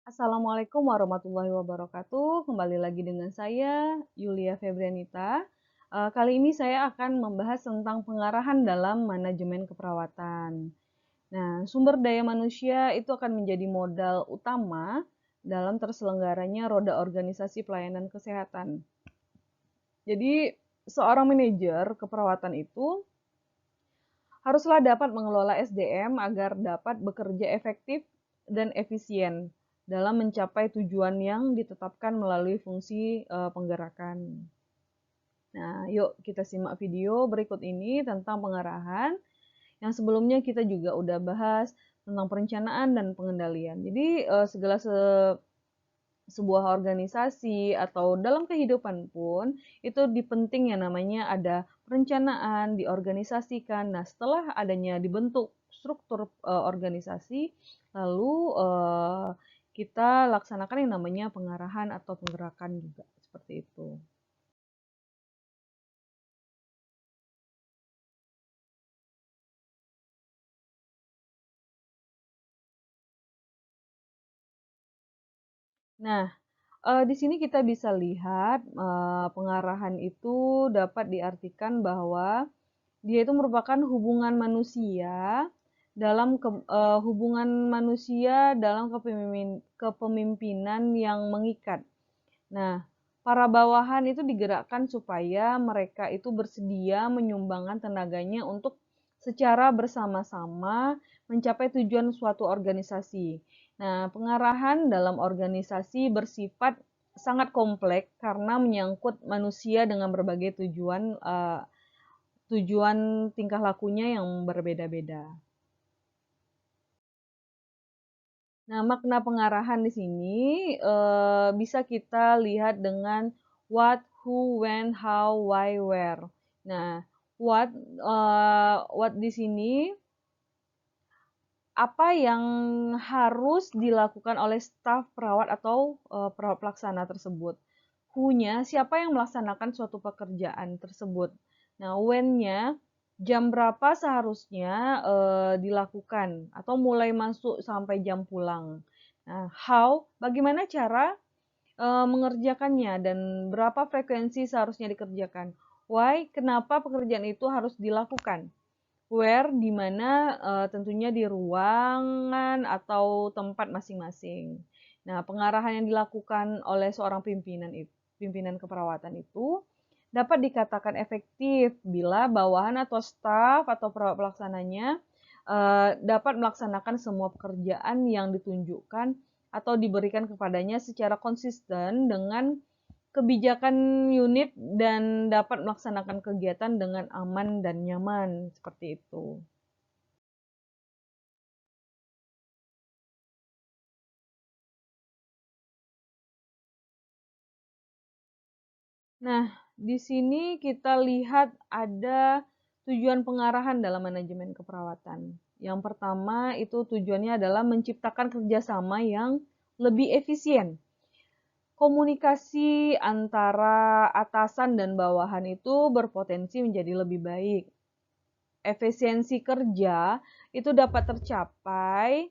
Assalamualaikum warahmatullahi wabarakatuh. Kembali lagi dengan saya, Yulia Febrianita. Kali ini saya akan membahas tentang pengarahan dalam manajemen keperawatan. Nah, sumber daya manusia itu akan menjadi modal utama dalam terselenggaranya roda organisasi pelayanan kesehatan. Jadi, seorang manajer keperawatan itu haruslah dapat mengelola SDM agar dapat bekerja efektif dan efisien dalam mencapai tujuan yang ditetapkan melalui fungsi penggerakan. Nah, yuk kita simak video berikut ini tentang pengarahan yang sebelumnya kita juga udah bahas tentang perencanaan dan pengendalian. Jadi sebuah organisasi atau dalam kehidupan pun itu dipenting yang namanya ada perencanaan, diorganisasikan. Nah, setelah adanya dibentuk struktur organisasi, lalu kita laksanakan yang namanya pengarahan atau penggerakan juga seperti itu. Nah, di sini kita bisa lihat pengarahan itu dapat diartikan bahwa dia itu merupakan hubungan manusia dalam kepemimpinan yang mengikat. Nah, para bawahan itu digerakkan supaya mereka itu bersedia menyumbangkan tenaganya untuk secara bersama-sama mencapai tujuan suatu organisasi. Nah, pengarahan dalam organisasi bersifat sangat kompleks karena menyangkut manusia dengan berbagai tujuan tingkah lakunya yang berbeda-beda. Nah, makna pengarahan di sini bisa kita lihat dengan what, who, when, how, why, where. Nah, what di sini apa yang harus dilakukan oleh staf perawat atau perawat pelaksana tersebut. Who-nya siapa yang melaksanakan suatu pekerjaan tersebut. Nah, when-nya jam berapa seharusnya dilakukan atau mulai masuk sampai jam pulang. Nah, how bagaimana cara mengerjakannya dan berapa frekuensi seharusnya dikerjakan. Why kenapa pekerjaan itu harus dilakukan. Where di mana tentunya di ruangan atau tempat masing-masing. Nah, pengarahan yang dilakukan oleh seorang pimpinan keperawatan itu dapat dikatakan efektif bila bawahan atau staf atau perawat pelaksananya dapat melaksanakan semua pekerjaan yang ditunjukkan atau diberikan kepadanya secara konsisten dengan kebijakan unit dan dapat melaksanakan kegiatan dengan aman dan nyaman seperti itu. Nah, di sini kita lihat ada tujuan pengarahan dalam manajemen keperawatan. Yang pertama itu tujuannya adalah menciptakan kerjasama yang lebih efisien. Komunikasi antara atasan dan bawahan itu berpotensi menjadi lebih baik. Efisiensi kerja itu dapat tercapai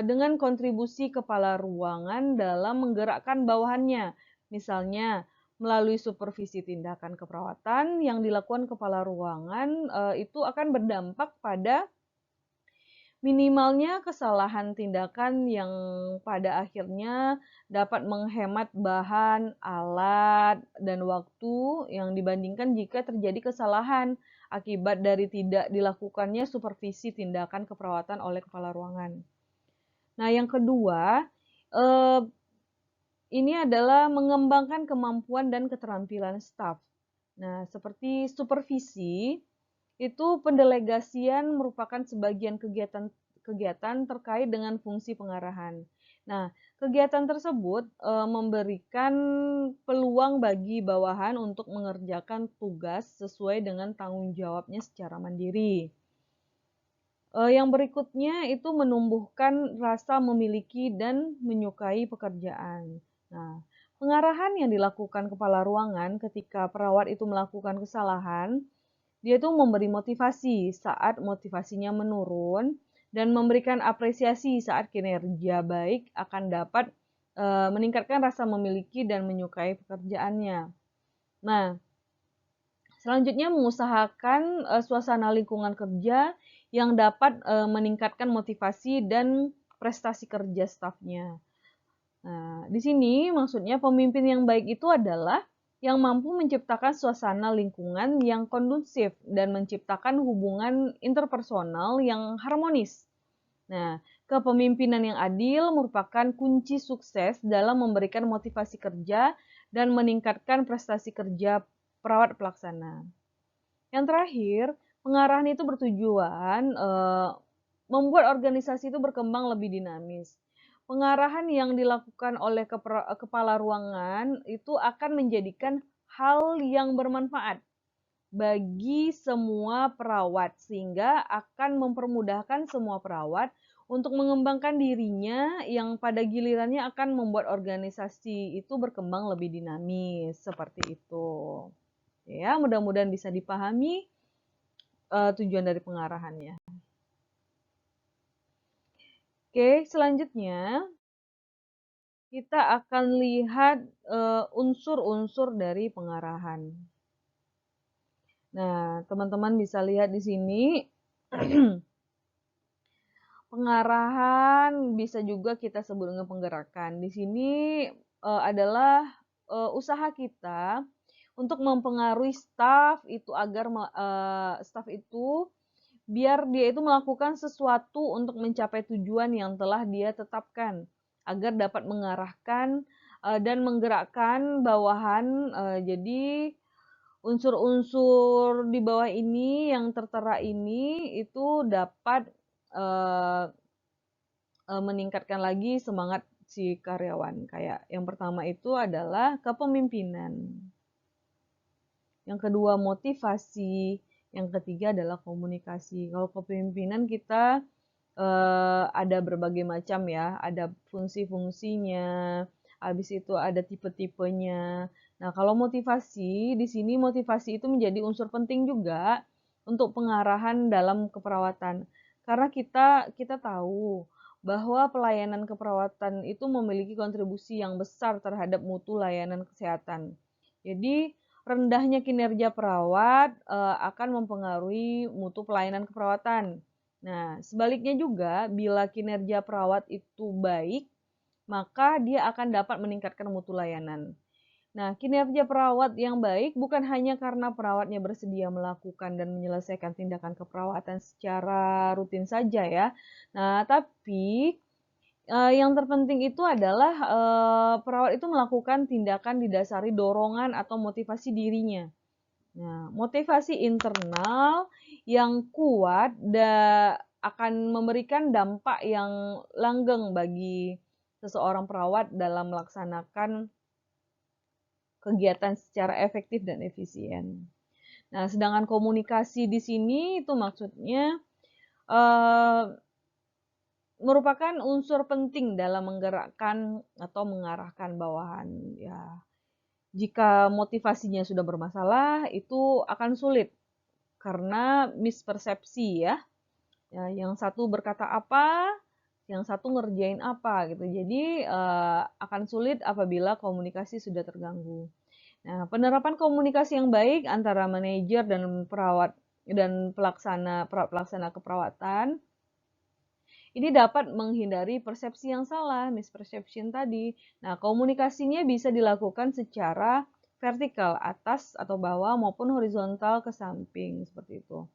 dengan kontribusi kepala ruangan dalam menggerakkan bawahannya. Misalnya, melalui supervisi tindakan keperawatan yang dilakukan kepala ruangan itu akan berdampak pada minimalnya kesalahan tindakan yang pada akhirnya dapat menghemat bahan, alat, dan waktu yang dibandingkan jika terjadi kesalahan akibat dari tidak dilakukannya supervisi tindakan keperawatan oleh kepala ruangan. Nah, yang kedua, eh, ini adalah mengembangkan kemampuan dan keterampilan staf. Nah, seperti supervisi, itu pendelegasian merupakan sebagian kegiatan terkait dengan fungsi pengarahan. Nah, kegiatan tersebut memberikan peluang bagi bawahan untuk mengerjakan tugas sesuai dengan tanggung jawabnya secara mandiri. Yang berikutnya itu menumbuhkan rasa memiliki dan menyukai pekerjaan. Nah, pengarahan yang dilakukan kepala ruangan ketika perawat itu melakukan kesalahan, dia itu memberi motivasi. Saat motivasinya menurun, dan memberikan apresiasi saat kinerja baik akan dapat meningkatkan rasa memiliki dan menyukai pekerjaannya. Nah, selanjutnya mengusahakan suasana lingkungan kerja yang dapat meningkatkan motivasi dan prestasi kerja stafnya. Nah, di sini maksudnya pemimpin yang baik itu adalah yang mampu menciptakan suasana lingkungan yang kondusif dan menciptakan hubungan interpersonal yang harmonis. Nah, kepemimpinan yang adil merupakan kunci sukses dalam memberikan motivasi kerja dan meningkatkan prestasi kerja perawat pelaksana. Yang terakhir, pengarahan itu bertujuan membuat organisasi itu berkembang lebih dinamis. Pengarahan yang dilakukan oleh kepala ruangan itu akan menjadikan hal yang bermanfaat bagi semua perawat, sehingga akan mempermudahkan semua perawat untuk mengembangkan dirinya yang pada gilirannya akan membuat organisasi itu berkembang lebih dinamis, seperti itu. Ya, mudah-mudahan bisa dipahami tujuan dari pengarahannya. Oke, selanjutnya kita akan lihat unsur-unsur dari pengarahan. Nah, teman-teman bisa lihat di sini pengarahan bisa juga kita sebut dengan penggerakan. Di sini adalah usaha kita untuk mempengaruhi staf itu agar staf itu biar dia itu melakukan sesuatu untuk mencapai tujuan yang telah dia tetapkan agar dapat mengarahkan dan menggerakkan bawahan. Jadi unsur-unsur di bawah ini yang tertera ini itu dapat meningkatkan lagi semangat si karyawan. Kayak yang pertama itu adalah kepemimpinan. Yang kedua motivasi, yang ketiga adalah komunikasi. Kalau kepemimpinan kita ada berbagai macam ya, ada fungsi-fungsinya, habis itu ada tipe-tipenya. Nah, kalau motivasi, di sini motivasi itu menjadi unsur penting juga untuk pengarahan dalam keperawatan. Karena kita tahu bahwa pelayanan keperawatan itu memiliki kontribusi yang besar terhadap mutu layanan kesehatan. Jadi, rendahnya kinerja perawat akan mempengaruhi mutu pelayanan keperawatan. Nah, sebaliknya juga, bila kinerja perawat itu baik, maka dia akan dapat meningkatkan mutu layanan. Nah, kinerja perawat yang baik bukan hanya karena perawatnya bersedia melakukan dan menyelesaikan tindakan keperawatan secara rutin saja ya. Nah, tapi yang terpenting itu adalah perawat itu melakukan tindakan didasari dorongan atau motivasi dirinya. Nah, motivasi internal yang kuat akan memberikan dampak yang langgeng bagi seseorang perawat dalam melaksanakan kegiatan secara efektif dan efisien. Nah, sedangkan komunikasi di sini itu maksudnya merupakan unsur penting dalam menggerakkan atau mengarahkan bawahan. Ya, jika motivasinya sudah bermasalah, itu akan sulit karena mispersepsi ya. Ya, yang satu berkata apa, yang satu ngerjain apa gitu. Jadi akan sulit apabila komunikasi sudah terganggu. Nah, penerapan komunikasi yang baik antara manajer dan perawat dan pelaksana keperawatan ini dapat menghindari persepsi yang salah, misperception tadi. Nah, komunikasinya bisa dilakukan secara vertikal, atas atau bawah, maupun horizontal ke samping, seperti itu.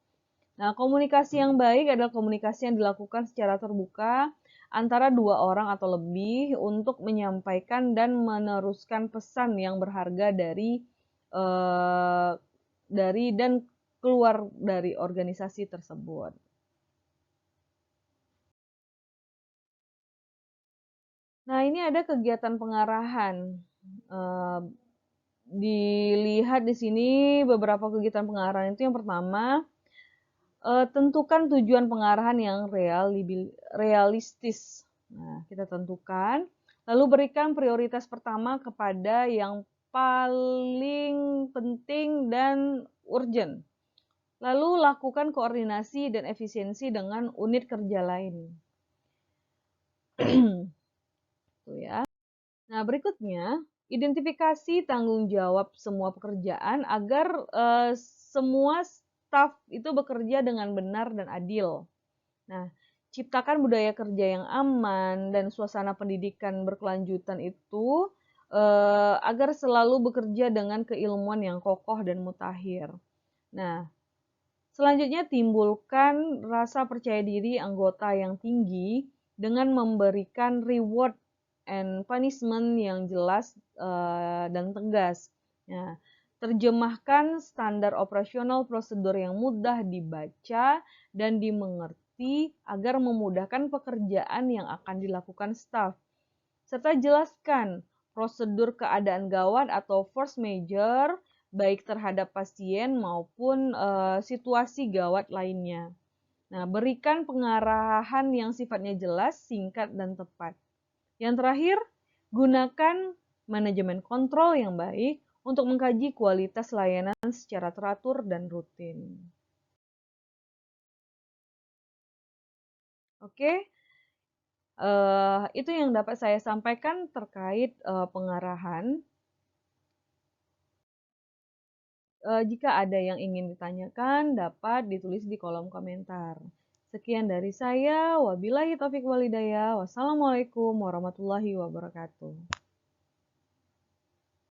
Nah, komunikasi yang baik adalah komunikasi yang dilakukan secara terbuka antara dua orang atau lebih untuk menyampaikan dan meneruskan pesan yang berharga dari dan keluar dari organisasi tersebut. Nah, ini ada kegiatan pengarahan. Dilihat di sini beberapa kegiatan pengarahan itu yang pertama, tentukan tujuan pengarahan yang realistis. Nah, kita tentukan. Lalu berikan prioritas pertama kepada yang paling penting dan urgent. Lalu lakukan koordinasi dan efisiensi dengan unit kerja lain. Tuh ya. Nah, berikutnya, identifikasi tanggung jawab semua pekerjaan agar semua staf itu bekerja dengan benar dan adil. Nah, ciptakan budaya kerja yang aman dan suasana pendidikan berkelanjutan itu agar selalu bekerja dengan keilmuan yang kokoh dan mutakhir. Nah, selanjutnya timbulkan rasa percaya diri anggota yang tinggi dengan memberikan reward and punishment yang jelas dan tegas. Nah, terjemahkan standar operasional prosedur yang mudah dibaca dan dimengerti agar memudahkan pekerjaan yang akan dilakukan staf. Serta jelaskan prosedur keadaan gawat atau force majeure baik terhadap pasien maupun situasi gawat lainnya. Nah, berikan pengarahan yang sifatnya jelas, singkat, dan tepat. Yang terakhir, gunakan manajemen kontrol yang baik untuk mengkaji kualitas layanan secara teratur dan rutin. Oke, itu yang dapat saya sampaikan terkait pengarahan. Jika ada yang ingin ditanyakan, dapat ditulis di kolom komentar. Sekian dari saya, wabillahi taufiq walhidayah. Wassalamualaikum warahmatullahi wabarakatuh.